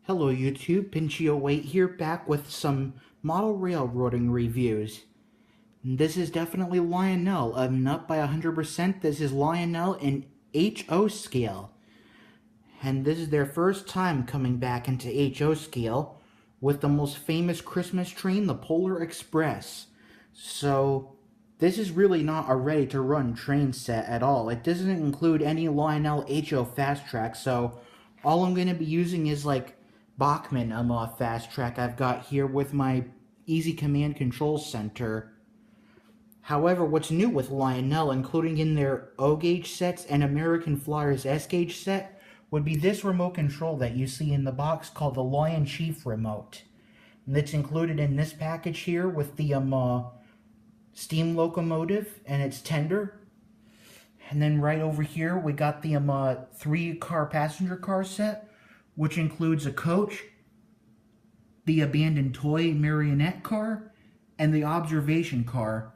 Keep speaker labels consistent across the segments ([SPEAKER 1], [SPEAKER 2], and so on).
[SPEAKER 1] Hello YouTube, Pinchio8 here, back with some model railroading reviews. This is definitely Lionel, up by 100%. This is Lionel in HO scale. And this is their first time coming back into HO scale with the most famous Christmas train, the Polar Express. So this is really not a ready-to-run train set at all. It doesn't include any Lionel HO fast track, so all I'm going to be using is like Bachmann fast track I've got here with my Easy Command Control Center. However, what's new with Lionel, including in their O-gauge sets and American Flyers S-gauge set, would be this remote control that you see in the box called the Lion Chief remote. And it's included in this package here with the steam locomotive and its tender. And then right over here we got the 3-car passenger car set, which includes a coach, the abandoned toy marionette car, and the observation car.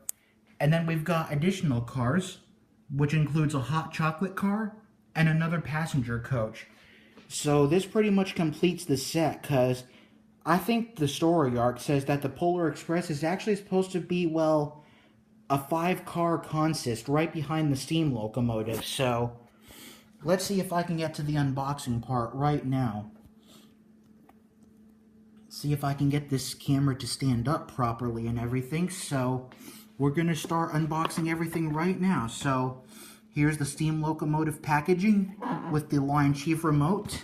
[SPEAKER 1] And then we've got additional cars, which includes a hot chocolate car and another passenger coach. So this pretty much completes the set, because I think the story arc says that the Polar Express is actually supposed to be, well, a 5-car consist right behind the steam locomotive. So let's see if I can get to the unboxing part right now. See if I can get this camera to stand up properly and everything. So we're going to start unboxing everything right now. So here's the steam locomotive packaging with the Lion Chief remote.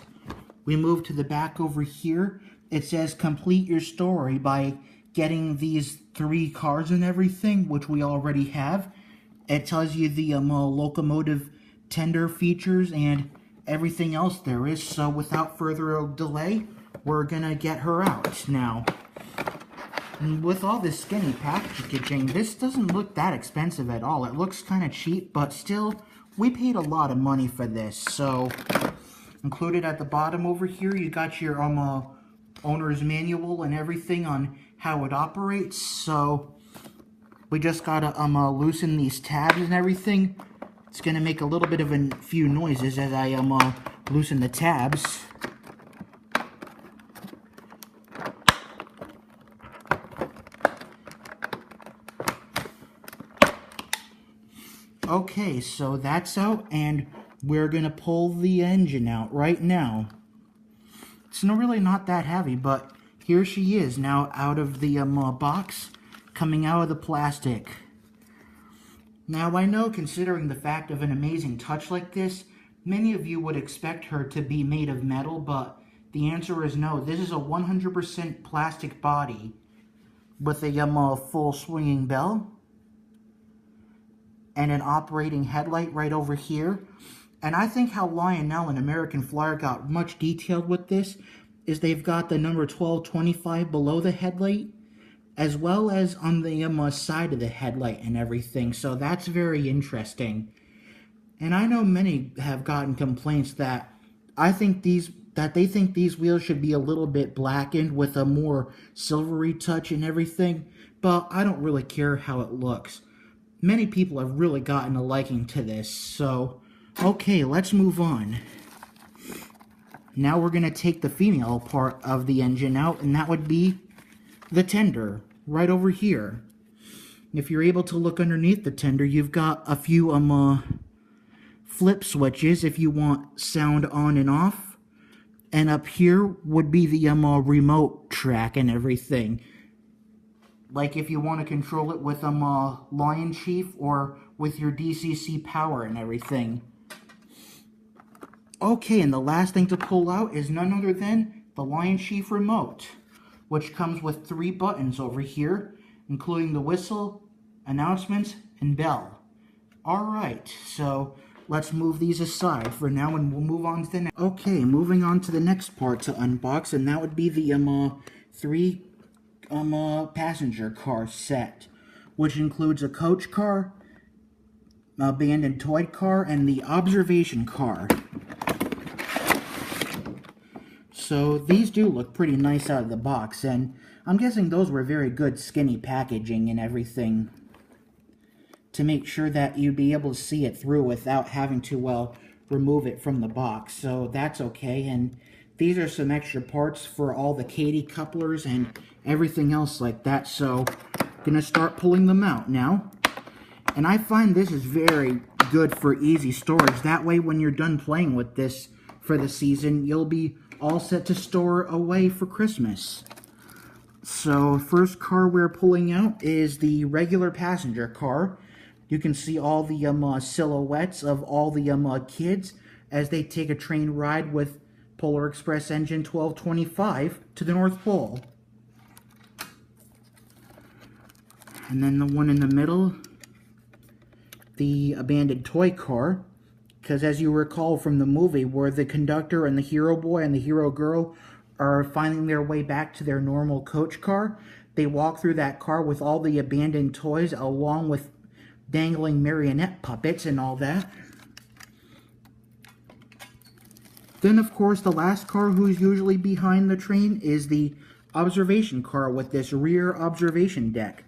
[SPEAKER 1] We move to the back over here. It says complete your story by getting these 3 cars and everything, which we already have. It tells you the locomotive tender features and everything else there is. So without further delay, we're gonna get her out now. And with all this skinny packaging, this doesn't look that expensive at all. It looks kind of cheap, but still, we paid a lot of money for this. So included at the bottom over here, you got your owner's manual and everything on how it operates. So we just gotta loosen these tabs and everything. It's gonna make a little bit of a few noises as I loosen the tabs. Okay, so that's out, and we're gonna pull the engine out right now. It's really not that heavy, but here she is now out of the box, coming out of the plastic. Now I know, considering the fact of an amazing touch like this, many of you would expect her to be made of metal, but the answer is no. This is a 100% plastic body with a full swinging bell and an operating headlight right over here. And I think how Lionel and American Flyer got much detailed with this is they've got the number 1225 below the headlight, as well as on the side of the headlight and everything. So that's very interesting. And I know many have gotten complaints that they think these wheels should be a little bit blackened with a more silvery touch and everything, but I don't really care how it looks. Many people have really gotten a liking to this, so okay, let's move on. Now we're going to take the female part of the engine out, and that would be the tender, right over here. If you're able to look underneath the tender, you've got a few flip switches if you want sound on and off. And up here would be the remote track and everything. Like if you want to control it with Lion Chief or with your DCC power and everything. Okay, and the last thing to pull out is none other than the Lion Chief remote, which comes with 3 buttons over here, including the whistle, announcements, and bell. Alright, so let's move these aside for now and we'll move on to the next. Okay, moving on to the next part to unbox, and that would be the 3 passenger car set, which includes a coach car, abandoned toy car, and the observation car. So these do look pretty nice out of the box, and I'm guessing those were very good skinny packaging and everything to make sure that you'd be able to see it through without having to, well, remove it from the box. So that's okay, and these are some extra parts for all the Katy couplers and everything else like that. So I'm gonna start pulling them out now. And I find this is very good for easy storage. That way when you're done playing with this for the season, you'll be all set to store away for Christmas. So first car we're pulling out is the regular passenger car. You can see all the silhouettes of all the kids as they take a train ride with Polar Express engine 1225 to the North Pole. And then the one in the middle, the abandoned toy car, because as you recall from the movie where the conductor and the hero boy and the hero girl are finding their way back to their normal coach car, they walk through that car with all the abandoned toys along with dangling marionette puppets and all that. Then of course the last car who's usually behind the train is the observation car with this rear observation deck.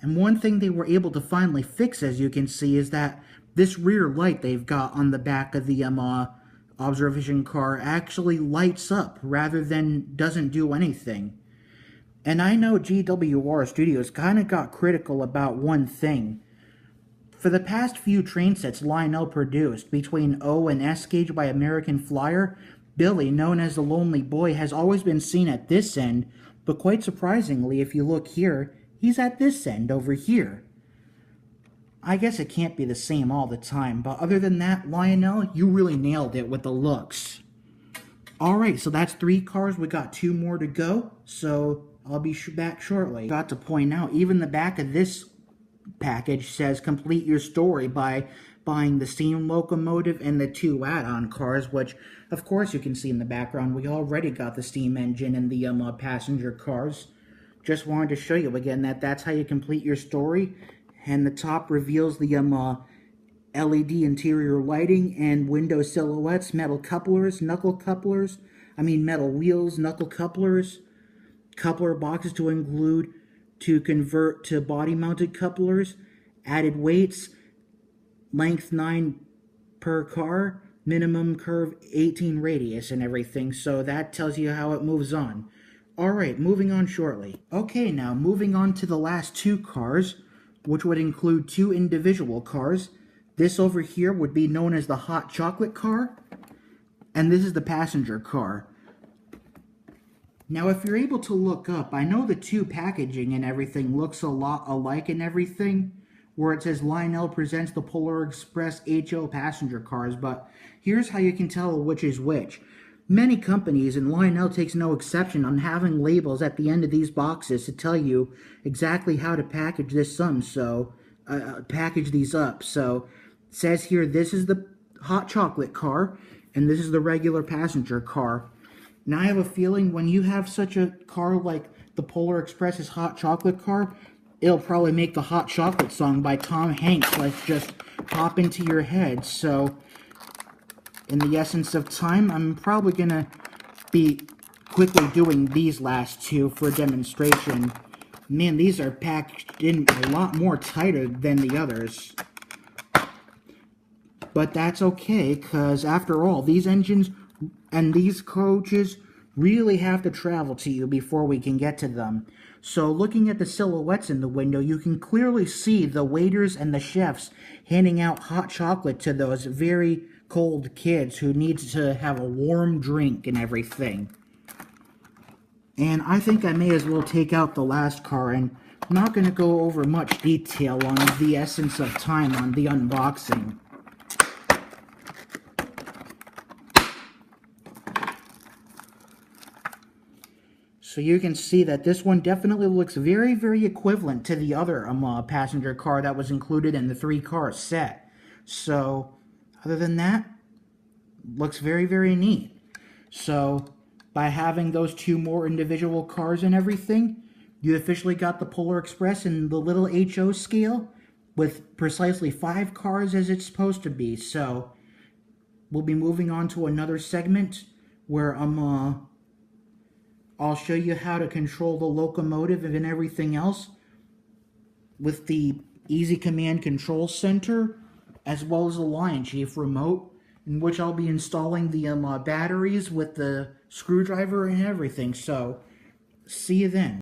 [SPEAKER 1] And one thing they were able to finally fix, as you can see, is that this rear light they've got on the back of the observation car actually lights up rather than doesn't do anything. And I know GWR Studios kind of got critical about one thing. For the past few train sets Lionel produced, between O and S gauge by American Flyer, Billy, known as the Lonely Boy, has always been seen at this end, but quite surprisingly, if you look here, he's at this end over here. I guess it can't be the same all the time, but other than that, Lionel, you really nailed it with the looks. Alright, so that's 3 cars. We got 2 more to go, so I'll be back shortly. Got to point out, even the back of this package says complete your story by buying the steam locomotive and the 2 add-on cars, which of course you can see in the background. We already got the steam engine and the passenger cars. Just wanted to show you again that that's how you complete your story. And the top reveals the LED interior lighting and window silhouettes, metal couplers, metal wheels, knuckle couplers, coupler boxes to convert to body-mounted couplers, added weights, length 9 per car, minimum curve 18 radius and everything, so that tells you how it moves on. Alright, moving on shortly. Okay, now moving on to the last 2 cars, which would include 2 individual cars. This over here would be known as the hot chocolate car, and this is the passenger car. Now, if you're able to look up, I know the 2 packaging and everything looks a lot alike and everything, where it says Lionel presents the Polar Express HO passenger cars, but here's how you can tell which is which. Many companies, and Lionel takes no exception, on having labels at the end of these boxes to tell you exactly how to package package these up. So, it says here, this is the hot chocolate car, and this is the regular passenger car. Now, I have a feeling when you have such a car like the Polar Express's hot chocolate car, it'll probably make the Hot Chocolate song by Tom Hanks just pop into your head. So, in the essence of time, I'm probably going to be quickly doing these last 2 for a demonstration. Man, these are packaged in a lot more tighter than the others. But that's okay, because after all, these engines and these coaches really have to travel to you before we can get to them. So looking at the silhouettes in the window, you can clearly see the waiters and the chefs handing out hot chocolate to those very cold kids who need to have a warm drink and everything. And I think I may as well take out the last car, and I'm not going to go over much detail on the essence of time on the unboxing. So you can see that this one definitely looks very, very equivalent to the other passenger car that was included in the 3-car set. So, other than that, looks very, very neat. So, by having those 2 more individual cars and everything, you officially got the Polar Express in the little HO scale with precisely 5 cars as it's supposed to be. So, we'll be moving on to another segment where I'll show you how to control the locomotive and everything else with the Easy Command Control Center, as well as the Lion Chief remote, in which I'll be installing the batteries with the screwdriver and everything. So, see you then.